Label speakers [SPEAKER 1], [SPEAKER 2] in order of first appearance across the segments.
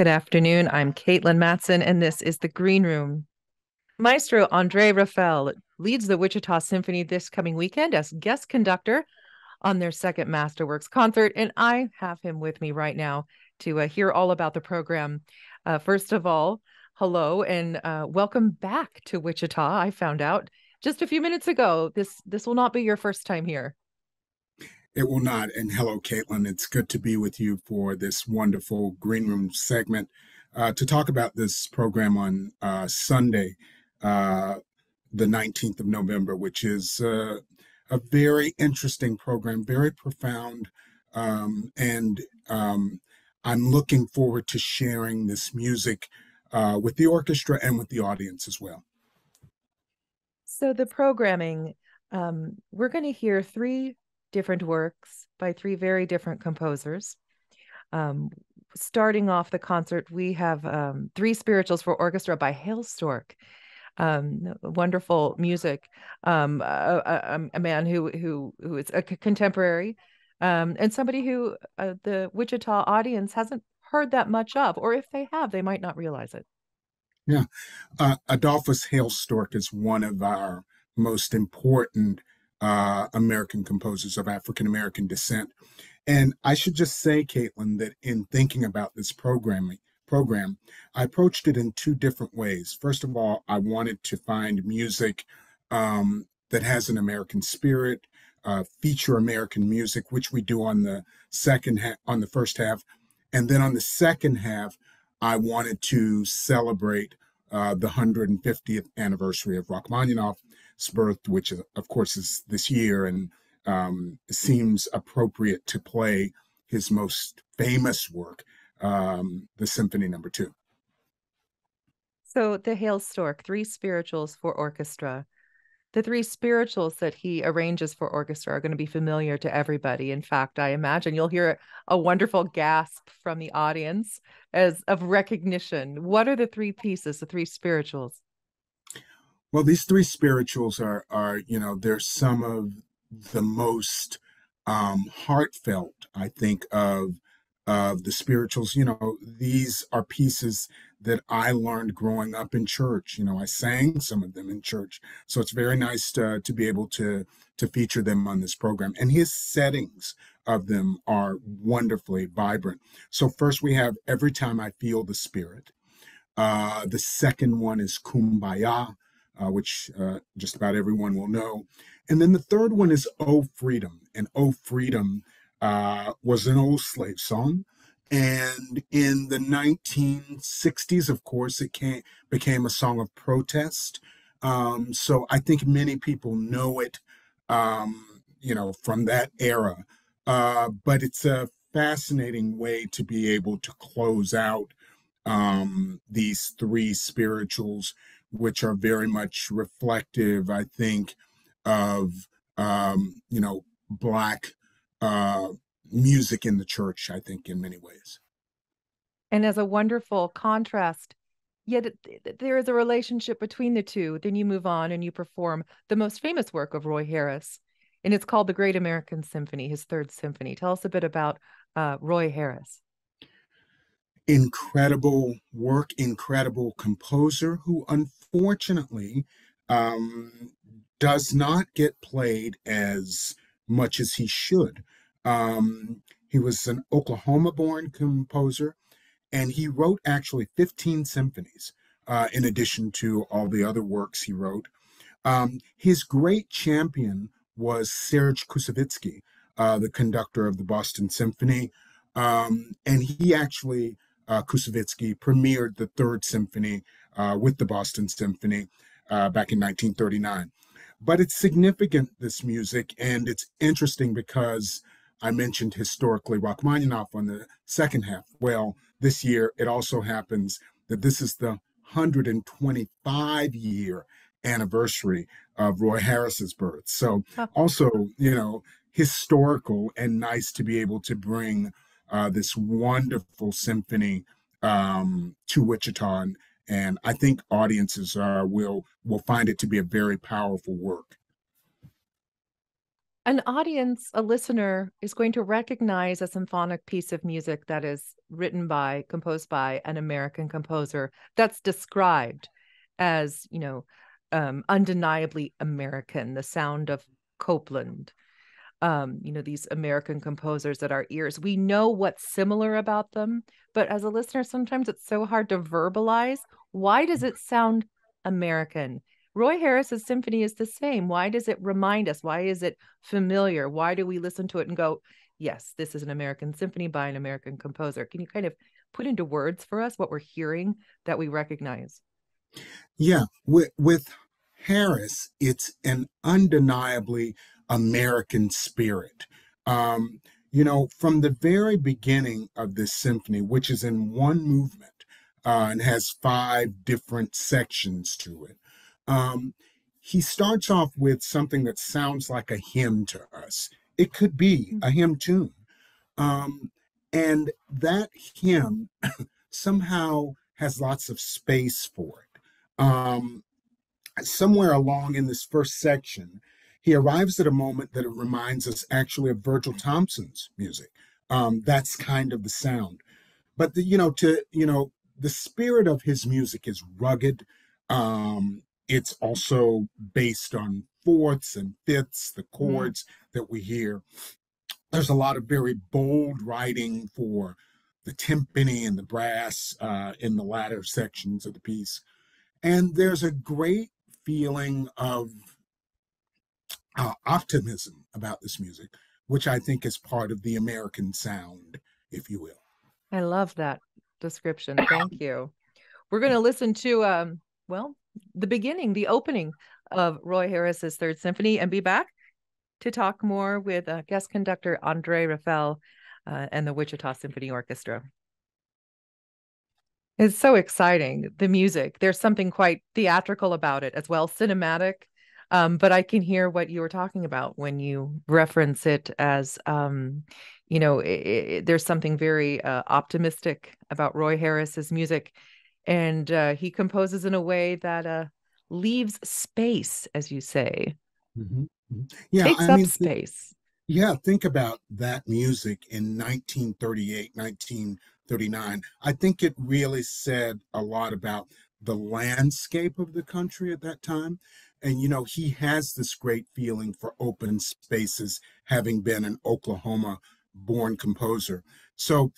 [SPEAKER 1] Good afternoon. I'm Caitlin Matson, and this is the Green Room. Maestro Andre Raphel leads the Wichita Symphony this coming weekend as guest conductor on their second Masterworks concert, and I have him with me right now to hear all about the program. First of all, hello and welcome back to Wichita. I found out just a few minutes ago this will not be your first time here.
[SPEAKER 2] It will not. And hello, Caitlin. It's good to be with you for this wonderful Green Room segment to talk about this program on Sunday, uh, the 19th of November, which is a very interesting program, very profound. And I'm looking forward to sharing this music with the orchestra and with the audience as well.
[SPEAKER 1] So the programming, we're going to hear three different works by three very different composers. Um, Starting off the concert, we have three spirituals for orchestra by Hailstork. Wonderful music. A man who is a contemporary, and somebody who the Wichita audience hasn't heard that much of, or if they have, they might not realize it.
[SPEAKER 2] Yeah. Adolphus Hailstork is one of our most important American composers of African American descent. And I should just say, Caitlin, that in thinking about this program, I approached it in two different ways. First of all, I wanted to find music that has an American spirit, feature American music, which we do on the on the first half, and then on the second half, I wanted to celebrate the 150th anniversary of Rachmaninoff's birth, which of course is this year, and seems appropriate to play his most famous work, the Symphony Number 2.
[SPEAKER 1] So the Hailstork, three spirituals for orchestra. The three spirituals that he arranges for orchestra are going to be familiar to everybody. In fact, I imagine you'll hear a wonderful gasp from the audience as of recognition. What are the three pieces, the three spirituals?
[SPEAKER 2] Well, these three spirituals they're some of the most heartfelt, I think, of the spirituals. These are pieces that I learned growing up in church. I sang some of them in church, so it's very nice to be able to feature them on this program. And his settings of them are wonderfully vibrant. So first we have Every Time I Feel the Spirit. The second one is Kumbaya, which just about everyone will know. And then the third one is Oh Freedom. And Oh Freedom was an old slave song. And in the 1960s, of course, became a song of protest. So I think many people know it, from that era. But it's a fascinating way to be able to close out these three spirituals, which are very much reflective, I think, of Black uh, music in the church, I think, in many ways.
[SPEAKER 1] And as a wonderful contrast, yet there is a relationship between the two. Then you move on and you perform the most famous work of Roy Harris, and it's called the Great American Symphony, his third symphony. Tell us a bit about Roy Harris.
[SPEAKER 2] Incredible work, incredible composer who unfortunately um, does not get played as much as he should. He was an Oklahoma born composer, and he wrote actually 15 symphonies in addition to all the other works he wrote. His great champion was Serge Koussevitzky, the conductor of the Boston Symphony. And he actually, Koussevitzky, premiered the Third Symphony with the Boston Symphony back in 1939. But it's significant, this music, and it's interesting because I mentioned historically Rachmaninoff on the second half. Well, this year it also happens that this is the 125-year anniversary of Roy Harris's birth. So
[SPEAKER 1] Huh.
[SPEAKER 2] also, historical and nice to be able to bring this wonderful symphony to Wichita, and I think audiences will find it to be a very powerful work.
[SPEAKER 1] An audience, a listener, is going to recognize a symphonic piece of music that is written by, composed by an American composer that's described as, undeniably American, the sound of Copland. These American composers at our ears. We know what's similar about them, but as a listener, sometimes it's so hard to verbalize. Why does it sound American? Roy Harris's symphony is the same. Why does it remind us? Why is it familiar? Why do we listen to it and go, yes, this is an American symphony by an American composer? Can you kind of put into words for us what we're hearing that we recognize?
[SPEAKER 2] Yeah, with Harris, it's an undeniably American spirit. From the very beginning of this symphony, which is in one movement and has five different sections to it, he starts off with something that sounds like a hymn to us. It could be a hymn tune. Um, and that hymn somehow has lots of space for it. Somewhere along in this first section, he arrives at a moment that it reminds us actually of Virgil Thompson's music. That's kind of the sound. But the spirit of his music is rugged. It's also based on fourths and fifths, the chords that we hear. There's a lot of very bold writing for the timpani and the brass in the latter sections of the piece. And there's a great feeling of optimism about this music, which I think is part of the American sound, if you will.
[SPEAKER 1] I love that description. Thank you. We're going to listen to, the beginning, the opening of Roy Harris's Third Symphony, and be back to talk more with guest conductor Andre Raphel and the Wichita Symphony Orchestra. It's so exciting, the music. There's something quite theatrical about it as well, cinematic. But I can hear what you were talking about when you reference it as, there's something very optimistic about Roy Harris's music. And he composes in a way that leaves space, as you say.
[SPEAKER 2] Mm-hmm. Yeah,
[SPEAKER 1] Takes up space.
[SPEAKER 2] Think about that music in 1938, 1939. I think it really said a lot about the landscape of the country at that time. And, he has this great feeling for open spaces, having been an Oklahoma born composer. So,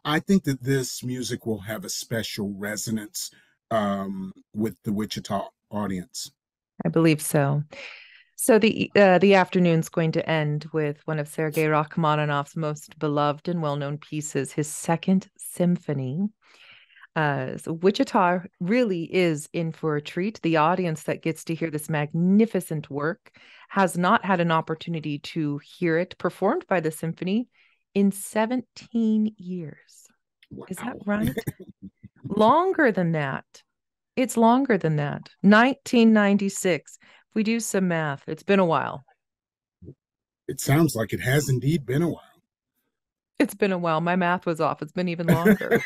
[SPEAKER 2] I think that this music will have a special resonance with the Wichita audience.
[SPEAKER 1] I believe so. So the afternoon's going to end with one of Sergei Rachmaninoff's most beloved and well-known pieces, his Second Symphony. So Wichita really is in for a treat. The audience that gets to hear this magnificent work has not had an opportunity to hear it performed by the symphony in 17 years.
[SPEAKER 2] Wow.
[SPEAKER 1] Is that right? Longer than that. It's longer than that. 1996. If we do some math, it's been a while.
[SPEAKER 2] It sounds like it has indeed been a while.
[SPEAKER 1] It's been a while. My math was off. It's been even longer.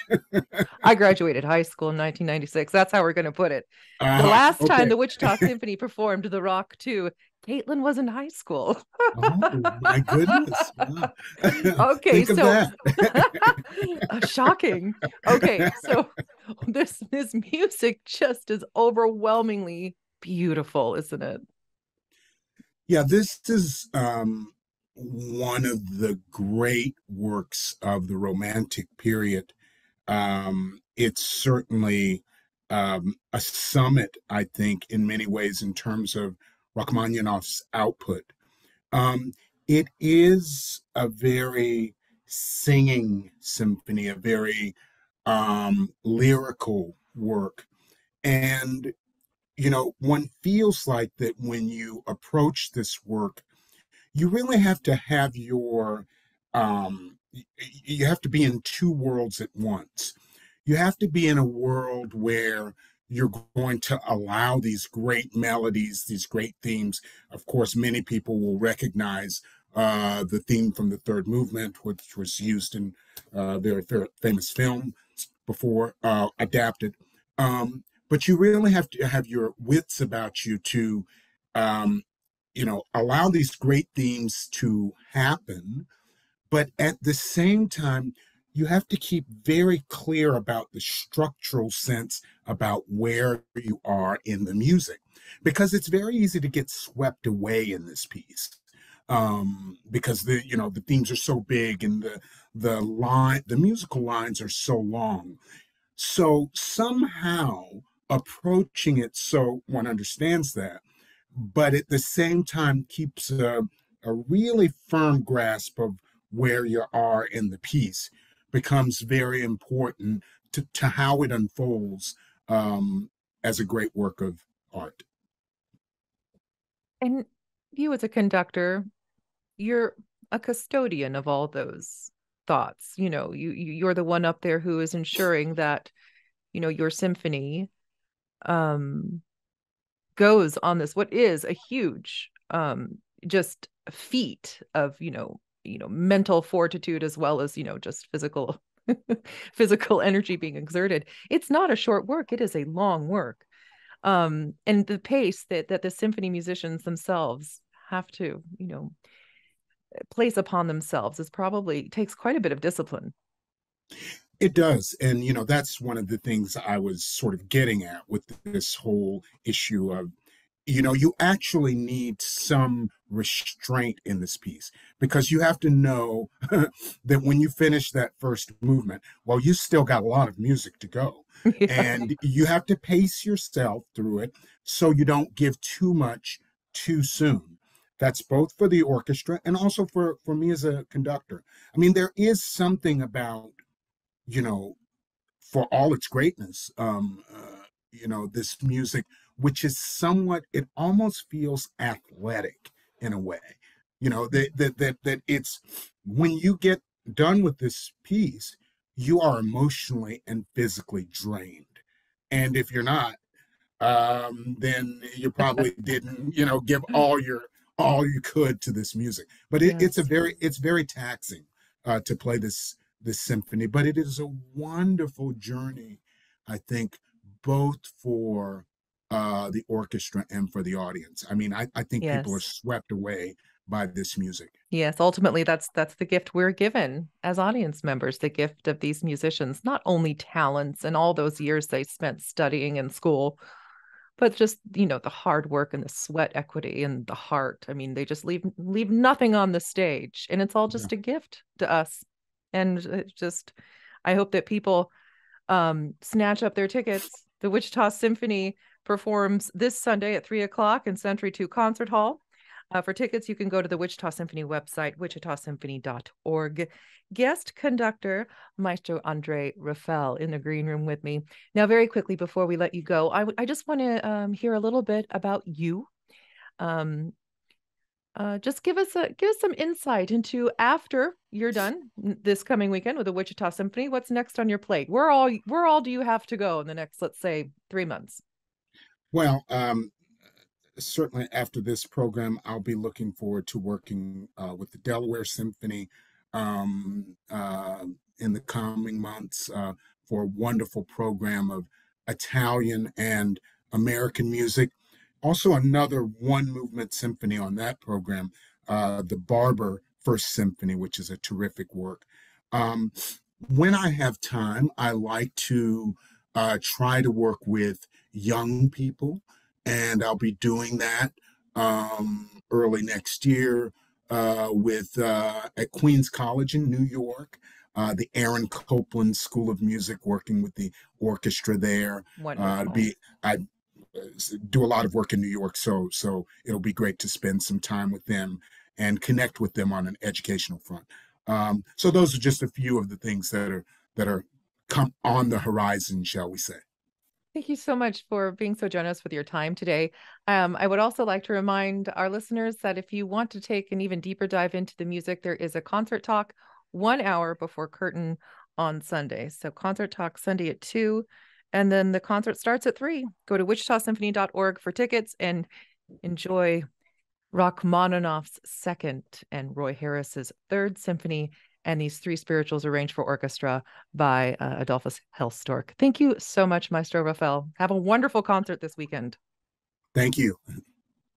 [SPEAKER 1] I graduated high school in 1996. That's how we're going to put it. The last time the Wichita Symphony performed the Rock 2, Caitlin was in high school.
[SPEAKER 2] Oh, my goodness. Wow.
[SPEAKER 1] Okay,
[SPEAKER 2] Think
[SPEAKER 1] so
[SPEAKER 2] shocking.
[SPEAKER 1] Okay, so this music just is overwhelmingly beautiful, isn't it?
[SPEAKER 2] Yeah, this is one of the great works of the Romantic period. It's certainly a summit, I think, in many ways in terms of Rachmaninoff's output. It is a very singing symphony, a very lyrical work. And, one feels like that when you approach this work, you really have to have you have to be in two worlds at once. You have to be in a world where you're going to allow these great melodies, these great themes. Of course, many people will recognize the theme from the third movement, which was used in their famous film before, adapted. But you really have to have your wits about you to allow these great themes to happen, but at the same time, you have to keep very clear about the structural sense about where you are in the music, because it's very easy to get swept away in this piece, because the themes are so big and the musical lines are so long. So somehow approaching it so one understands that, but at the same time keeps a really firm grasp of where you are in the piece becomes very important to how it unfolds, as a great work of art.
[SPEAKER 1] And you, as a conductor, you're a custodian of all those thoughts. You're the one up there who is ensuring that, your symphony um goes on this, what is a huge just feat of, mental fortitude, as well as, just physical energy being exerted. It's not a short work, it is a long work. And the pace that the symphony musicians themselves have to, place upon themselves is probably takes quite a bit of discipline.
[SPEAKER 2] It does. And, that's one of the things I was sort of getting at with this whole issue of, you actually need some restraint in this piece, because you have to know that when you finish that first movement, well, you still got a lot of music to go.
[SPEAKER 1] Yeah.
[SPEAKER 2] And you have to pace yourself through it so you don't give too much too soon. That's both for the orchestra and also for me as a conductor. I mean, there is something about, you know, for all its greatness, this music, which is somewhat, it almost feels athletic in a way. That it's, when you get done with this piece, you are emotionally and physically drained. And if you're not, then you probably didn't, give all you could to this music. But
[SPEAKER 1] Yes.
[SPEAKER 2] it's very taxing, to play this symphony. But it is a wonderful journey, I think, both for the orchestra and for the audience. I mean, I think people are
[SPEAKER 1] Yes.
[SPEAKER 2] swept away by this music.
[SPEAKER 1] Yes, ultimately that's the gift we're given as audience members, the gift of these musicians, not only talents and all those years they spent studying in school, but just, the hard work and the sweat equity and the heart. I mean, they just leave nothing on the stage, and it's all
[SPEAKER 2] Yeah.
[SPEAKER 1] just a gift to us. And it just, I hope that people snatch up their tickets. The Wichita Symphony performs this Sunday at 3 o'clock in Century 2 Concert Hall. For tickets, you can go to the Wichita Symphony website, wichitasymphony.org. Guest conductor, Maestro Andre Raphel, in the green room with me. Now, very quickly, before we let you go, I just want to hear a little bit about you. Um, just give us some insight into, after you're done this coming weekend with the Wichita Symphony, what's next on your plate? Where all do you have to go in the next, let's say, 3 months?
[SPEAKER 2] Well, certainly after this program, I'll be looking forward to working with the Delaware Symphony, in the coming months, for a wonderful program of Italian and American music. Also, another one movement symphony on that program, the Barber First Symphony, which is a terrific work. Um, when I have time, I like to try to work with young people, and I'll be doing that early next year, with at Queens College in New York, the Aaron Copland School of Music, working with the orchestra there. To
[SPEAKER 1] Wonderful.
[SPEAKER 2] be I do a lot of work in New York, so it'll be great to spend some time with them and connect with them on an educational front. So those are just a few of the things that are come on the horizon, shall we say.
[SPEAKER 1] Thank you so much for being so generous with your time today. I would also like to remind our listeners that if you want to take an even deeper dive into the music, there is a concert talk 1 hour before curtain on Sunday. So concert talk Sunday at 2, and then the concert starts at 3. Go to wichitasymphony.org for tickets and enjoy Rachmaninoff's second and Roy Harris's third symphony, and these three spirituals arranged for orchestra by Adolphus Hellstork. Thank you so much, Maestro Raphel. Have a wonderful concert this weekend.
[SPEAKER 2] Thank you.